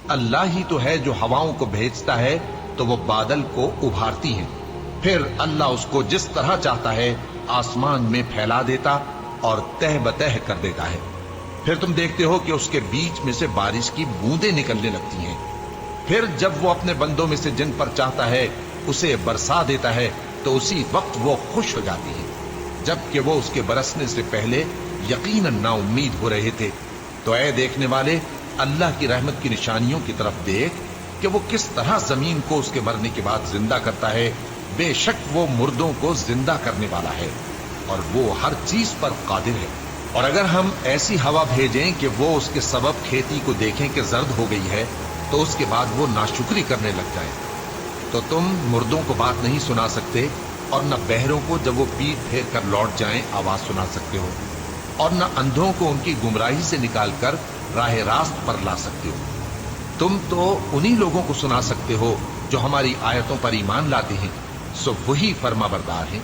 اللہ ہی تو ہے جو ہواؤں کو بھیجتا ہے تو وہ بادل کو ابھارتی ہیں، پھر اللہ اس کو جس طرح چاہتا ہے آسمان میں پھیلا دیتا اور تہ بتہ کر دیتا ہے۔ پھر تم دیکھتے ہو کہ اس کے بیچ میں سے بارش کی بوندیں نکلنے لگتی ہیں، پھر جب وہ اپنے بندوں میں سے جن پر چاہتا ہے اسے برسا دیتا ہے تو اسی وقت وہ خوش ہو جاتی ہے، جبکہ وہ اس کے برسنے سے پہلے یقیناً نا امید ہو رہے تھے۔ تو اے دیکھنے والے، اللہ کی رحمت کی نشانیوں کی طرف دیکھ کہ وہ کس طرح زمین کو اس کے مرنے کے بعد زندہ کرتا ہے، بے شک وہ مردوں کو زندہ کرنے والا ہے اور وہ ہر چیز پر قادر ہے۔ اور اگر ہم ایسی ہوا بھیجیں کہ وہ اس کے سبب کھیتی کو دیکھیں کہ زرد ہو گئی ہے تو اس کے بعد وہ ناشکری کرنے لگ جائے، تو تم مردوں کو بات نہیں سنا سکتے اور نہ بہروں کو جب وہ پیٹ پھیر کر لوٹ جائیں آواز سنا سکتے ہو، اور نہ اندھوں کو ان کی گمراہی سے نکال کر راہ راست پر لا سکتے ہو۔ تم تو انہی لوگوں کو سنا سکتے ہو جو ہماری آیتوں پر ایمان لاتے ہیں، سو وہی فرما بردار ہیں۔